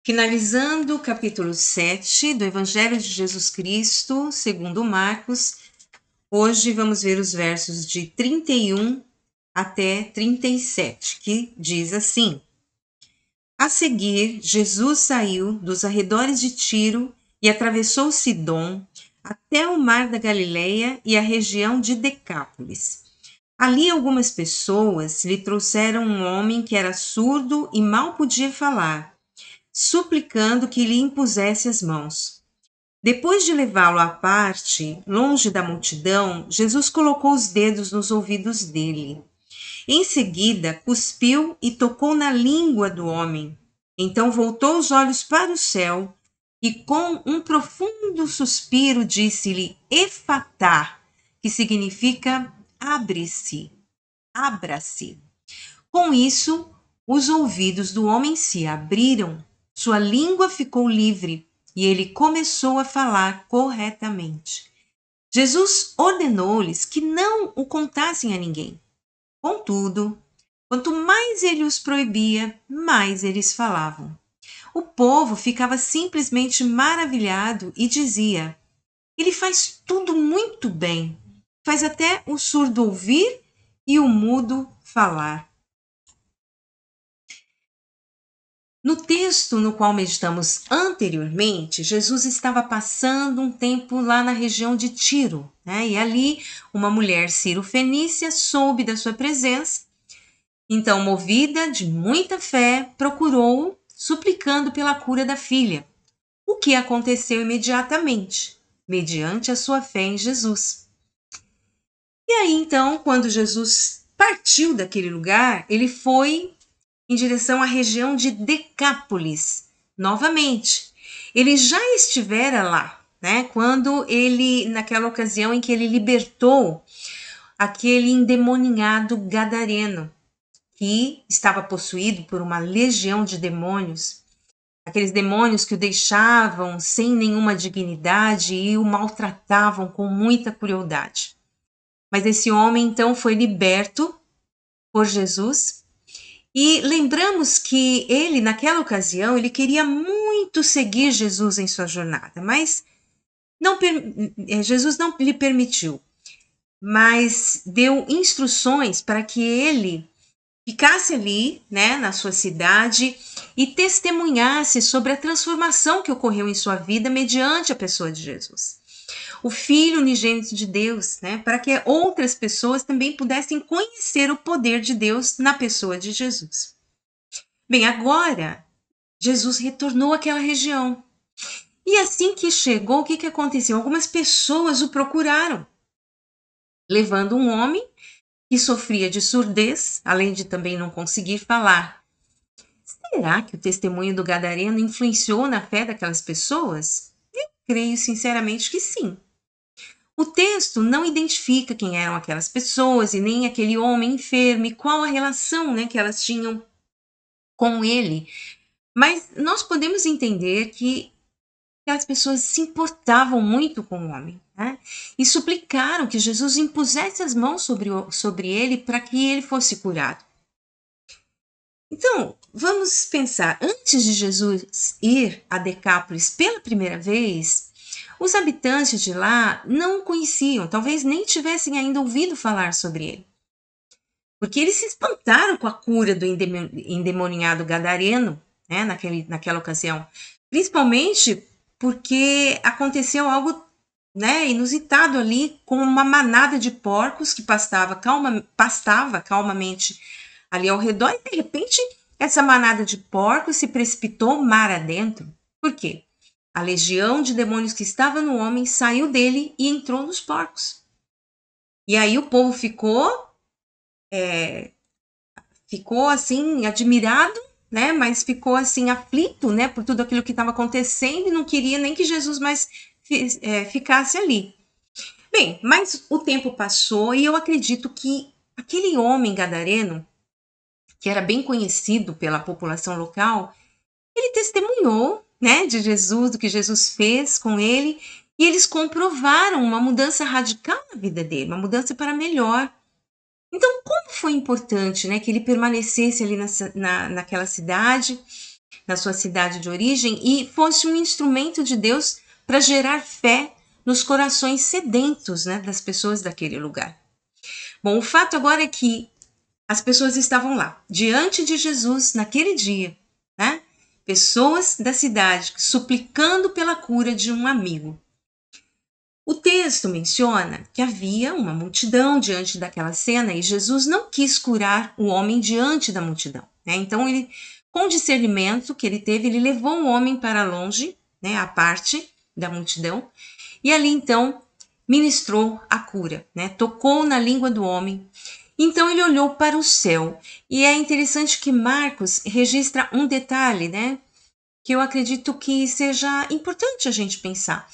Finalizando o capítulo 7 do Evangelho de Jesus Cristo, segundo Marcos, hoje vamos ver os versos de 31 até 37, que diz assim: A seguir, Jesus saiu dos arredores de Tiro e atravessou Sidom até o mar da Galileia e a região de Decápolis. Ali algumas pessoas lhe trouxeram um homem que era surdo e mal podia falar, suplicando que lhe impusesse as mãos. Depois de levá-lo à parte, longe da multidão, Jesus colocou os dedos nos ouvidos dele. Em seguida, cuspiu e tocou na língua do homem. Então voltou os olhos para o céu e, com um profundo suspiro, disse-lhe Efatá, que significa abre-se, abra-se. Com isso, os ouvidos do homem se abriram, sua língua ficou livre e ele começou a falar corretamente. Jesus ordenou-lhes que não o contassem a ninguém. Contudo, quanto mais ele os proibia, mais eles falavam. O povo ficava simplesmente maravilhado e dizia: Ele faz tudo muito bem, faz até o surdo ouvir e o mudo falar. No texto no qual meditamos anteriormente, Jesus estava passando um tempo lá na região de Tiro, né? E ali uma mulher sírio-fenícia soube da sua presença. Então, movida de muita fé, procurou-o, suplicando pela cura da filha, o que aconteceu imediatamente, mediante a sua fé em Jesus. E aí, então, quando Jesus partiu daquele lugar, ele foi em direção à região de Decápolis, novamente. Ele já estivera lá, né? Quando ele, naquela ocasião em que ele libertou aquele endemoniado gadareno, que estava possuído por uma legião de demônios, aqueles demônios que o deixavam sem nenhuma dignidade e o maltratavam com muita crueldade. Mas esse homem então foi liberto por Jesus e lembramos que ele, naquela ocasião, ele queria muito seguir Jesus em sua jornada, mas Jesus não lhe permitiu, mas deu instruções para que ele ficasse ali, né, na sua cidade e testemunhasse sobre a transformação que ocorreu em sua vida mediante a pessoa de Jesus. O Filho unigênito de Deus, né, para que outras pessoas também pudessem conhecer o poder de Deus na pessoa de Jesus. Bem, agora Jesus retornou àquela região. E assim que chegou, o que aconteceu? Algumas pessoas o procuraram, levando um homem que sofria de surdez, além de também não conseguir falar. Será que o testemunho do gadareno influenciou na fé daquelas pessoas? Eu creio sinceramente que sim. O texto não identifica quem eram aquelas pessoas e nem aquele homem enfermo e qual a relação, né, que elas tinham com ele. Mas nós podemos entender que aquelas pessoas se importavam muito com o homem, né? E suplicaram que Jesus impusesse as mãos sobre ele para que ele fosse curado. Então, vamos pensar, antes de Jesus ir a Decápolis pela primeira vez, os habitantes de lá não o conheciam, talvez nem tivessem ainda ouvido falar sobre ele. Porque eles se espantaram com a cura do endemoniado gadareno, né, naquela ocasião. Principalmente porque aconteceu algo, né, inusitado ali, com uma manada de porcos que pastava calmamente ali ao redor, e de repente essa manada de porcos se precipitou mar adentro. Por quê? A legião de demônios que estava no homem saiu dele e entrou nos porcos. E aí o povo ficou assim admirado, né? Mas ficou assim aflito, né? Por tudo aquilo que estava acontecendo e não queria nem que Jesus mais ficasse ali. Bem, mas o tempo passou e eu acredito que aquele homem gadareno, que era bem conhecido pela população local, ele testemunhou, né, de Jesus, do que Jesus fez com ele, e eles comprovaram uma mudança radical na vida dele, uma mudança para melhor. Então, como foi importante, né, que ele permanecesse ali naquela cidade, na sua cidade de origem e fosse um instrumento de Deus para gerar fé nos corações sedentos, né, das pessoas daquele lugar. Bom, o fato agora é que as pessoas estavam lá, diante de Jesus naquele dia, né? Pessoas da cidade suplicando pela cura de um amigo. O texto menciona que havia uma multidão diante daquela cena e Jesus não quis curar o homem diante da multidão, né? Então, ele, com o discernimento que ele teve, ele levou o homem para longe, né, à parte da multidão, e ali então ministrou a cura, né? Tocou na língua do homem. Então ele olhou para o céu. E é interessante que Marcos registra um detalhe, né, que eu acredito que seja importante a gente pensar.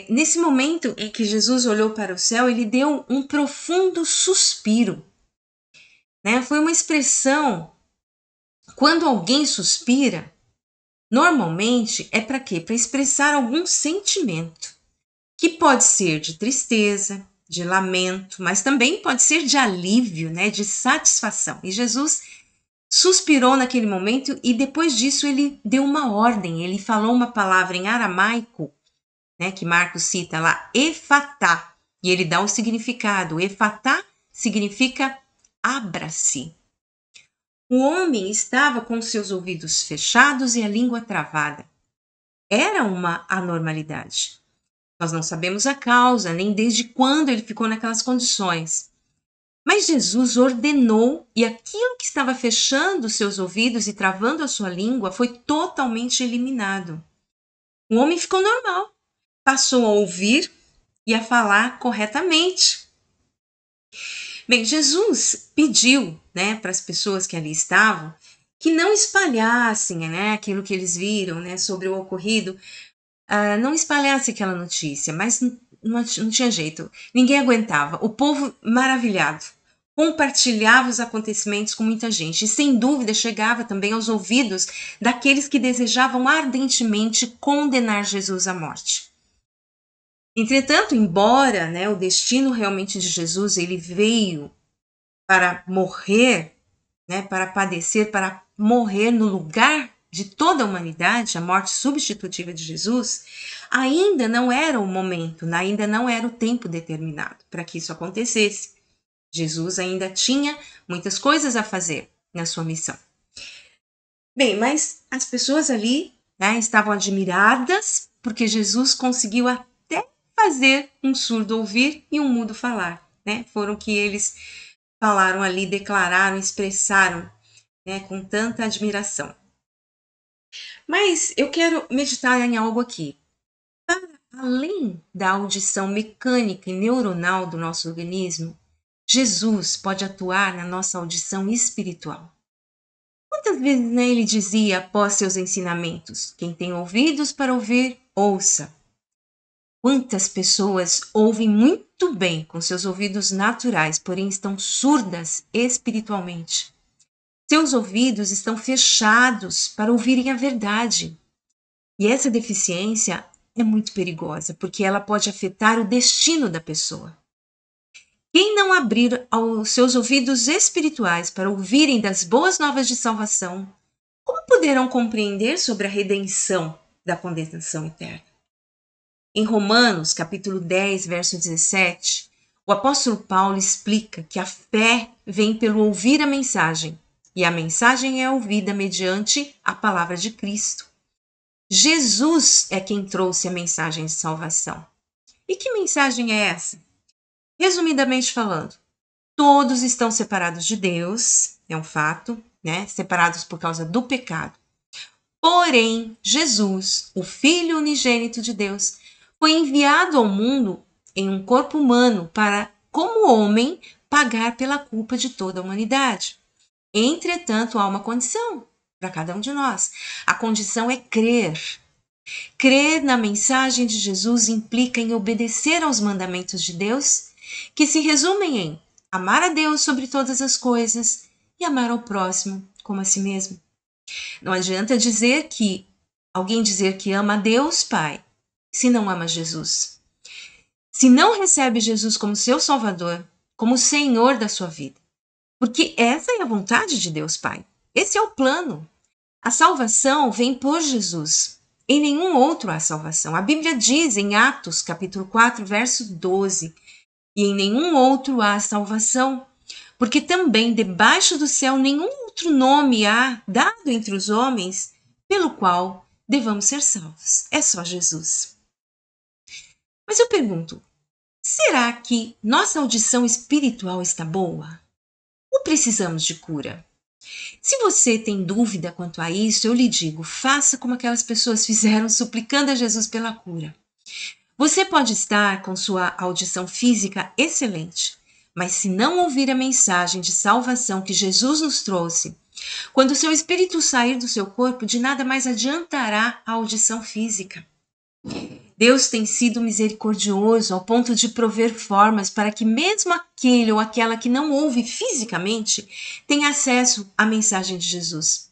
Nesse momento em que Jesus olhou para o céu, ele deu um profundo suspiro, né? Foi uma expressão. Quando alguém suspira, normalmente é para quê? Para expressar algum sentimento, que pode ser de tristeza, de lamento, mas também pode ser de alívio, né? De satisfação. E Jesus suspirou naquele momento e depois disso ele deu uma ordem, ele falou uma palavra em aramaico, né, que Marcos cita lá, efatá, e ele dá o significado. Efatá significa abra-se. O homem estava com seus ouvidos fechados e a língua travada. Era uma anormalidade. Nós não sabemos a causa, nem desde quando ele ficou naquelas condições. Mas Jesus ordenou e aquilo que estava fechando seus ouvidos e travando a sua língua foi totalmente eliminado. O homem ficou normal, passou a ouvir e a falar corretamente. Bem, Jesus pediu, né, para as pessoas que ali estavam que não espalhassem, né, aquilo que eles viram, né, sobre o ocorrido, não espalhasse aquela notícia, mas não tinha jeito, ninguém aguentava. O povo maravilhado compartilhava os acontecimentos com muita gente e sem dúvida chegava também aos ouvidos daqueles que desejavam ardentemente condenar Jesus à morte. Entretanto, embora, né, o destino realmente de Jesus, ele veio para morrer, né, para padecer, para morrer no lugar de toda a humanidade, a morte substitutiva de Jesus, ainda não era o momento, ainda não era o tempo determinado para que isso acontecesse. Jesus ainda tinha muitas coisas a fazer na sua missão. Bem, mas as pessoas ali, né, estavam admiradas porque Jesus conseguiu até fazer um surdo ouvir e um mudo falar, né? Foram que eles falaram ali, declararam, expressaram, né, com tanta admiração. Mas eu quero meditar em algo aqui. Para além da audição mecânica e neuronal do nosso organismo, Jesus pode atuar na nossa audição espiritual. Quantas vezes, né, ele dizia após seus ensinamentos: quem tem ouvidos para ouvir, ouça. Quantas pessoas ouvem muito bem com seus ouvidos naturais, porém estão surdas espiritualmente. Seus ouvidos estão fechados para ouvirem a verdade. E essa deficiência é muito perigosa, porque ela pode afetar o destino da pessoa. Quem não abrir os seus ouvidos espirituais para ouvirem das boas novas de salvação, como poderão compreender sobre a redenção da condenação eterna? Em Romanos, capítulo 10, verso 17, o apóstolo Paulo explica que a fé vem pelo ouvir a mensagem, e a mensagem é ouvida mediante a palavra de Cristo. Jesus é quem trouxe a mensagem de salvação. E que mensagem é essa? Resumidamente falando, todos estão separados de Deus, é um fato, né? Separados por causa do pecado. Porém, Jesus, o Filho unigênito de Deus, foi enviado ao mundo em um corpo humano para, como homem, pagar pela culpa de toda a humanidade. Entretanto, há uma condição para cada um de nós. A condição é crer. Crer na mensagem de Jesus implica em obedecer aos mandamentos de Deus, que se resumem em amar a Deus sobre todas as coisas e amar ao próximo como a si mesmo. Não adianta alguém dizer que ama a Deus, Pai, se não ama Jesus. Se não recebe Jesus como seu Salvador, como Senhor da sua vida. Porque essa é a vontade de Deus, Pai. Esse é o plano. A salvação vem por Jesus. Em nenhum outro há salvação. A Bíblia diz em Atos, capítulo 4, verso 12, e em nenhum outro há salvação, porque também debaixo do céu nenhum outro nome há dado entre os homens pelo qual devamos ser salvos. É só Jesus. Mas eu pergunto, será que nossa audição espiritual está boa? Ou precisamos de cura? Se você tem dúvida quanto a isso, eu lhe digo, faça como aquelas pessoas fizeram, suplicando a Jesus pela cura. Você pode estar com sua audição física excelente, mas se não ouvir a mensagem de salvação que Jesus nos trouxe, quando o seu espírito sair do seu corpo, de nada mais adiantará a audição física. Deus tem sido misericordioso ao ponto de prover formas para que mesmo aquele ou aquela que não ouve fisicamente tenha acesso à mensagem de Jesus.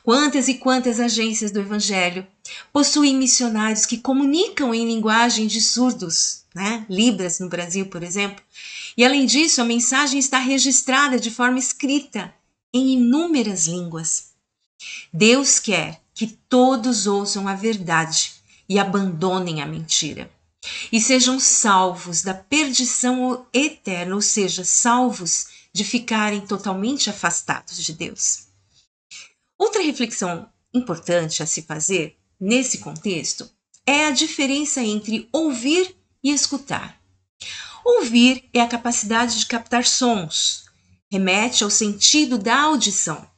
Quantas e quantas agências do Evangelho possuem missionários que comunicam em linguagem de surdos, né? Libras no Brasil, por exemplo. E além disso, a mensagem está registrada de forma escrita em inúmeras línguas. Deus quer que todos ouçam a verdade e abandonem a mentira, e sejam salvos da perdição eterna, ou seja, salvos de ficarem totalmente afastados de Deus. Outra reflexão importante a se fazer nesse contexto é a diferença entre ouvir e escutar. Ouvir é a capacidade de captar sons, remete ao sentido da audição.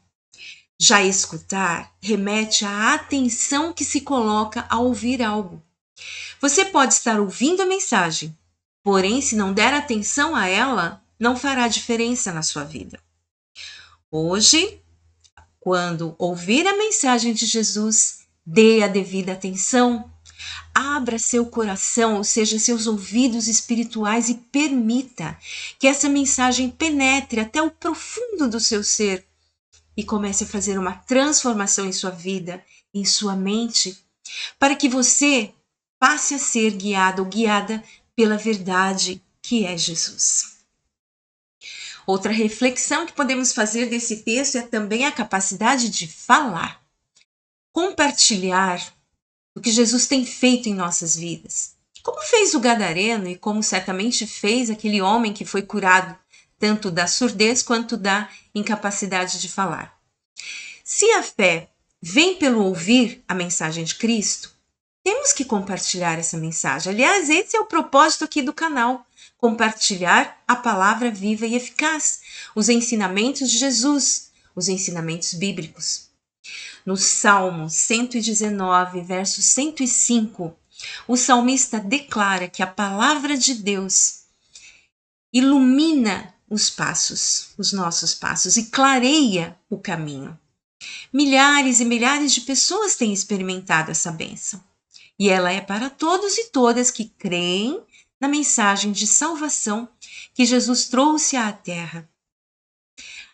Já escutar remete à atenção que se coloca ao ouvir algo. Você pode estar ouvindo a mensagem, porém, se não der atenção a ela, não fará diferença na sua vida. Hoje, quando ouvir a mensagem de Jesus, dê a devida atenção, abra seu coração, ou seja, seus ouvidos espirituais e permita que essa mensagem penetre até o profundo do seu ser e comece a fazer uma transformação em sua vida, em sua mente, para que você passe a ser guiado ou guiada pela verdade que é Jesus. Outra reflexão que podemos fazer desse texto é também a capacidade de falar, compartilhar o que Jesus tem feito em nossas vidas. Como fez o gadareno e como certamente fez aquele homem que foi curado tanto da surdez quanto da incapacidade de falar. Se a fé vem pelo ouvir a mensagem de Cristo, temos que compartilhar essa mensagem. Aliás, esse é o propósito aqui do canal, compartilhar a palavra viva e eficaz, os ensinamentos de Jesus, os ensinamentos bíblicos. No Salmo 119, verso 105, o salmista declara que a palavra de Deus ilumina os nossos passos, e clareia o caminho. Milhares e milhares de pessoas têm experimentado essa bênção. E ela é para todos e todas que creem na mensagem de salvação que Jesus trouxe à Terra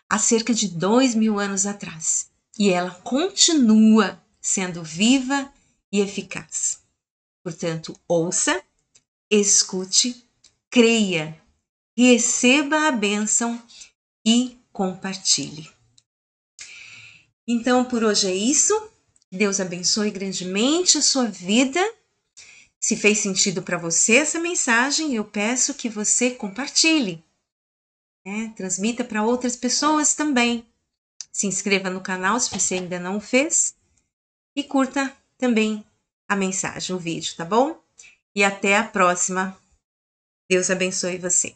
há cerca de 2000 anos atrás. E ela continua sendo viva e eficaz. Portanto, ouça, escute, creia, receba a bênção e compartilhe. Então, por hoje é isso. Deus abençoe grandemente a sua vida. Se fez sentido para você essa mensagem, eu peço que você compartilhe, né? Transmita para outras pessoas também. Se inscreva no canal se você ainda não o fez e curta também a mensagem, o vídeo, tá bom? E até a próxima. Deus abençoe você.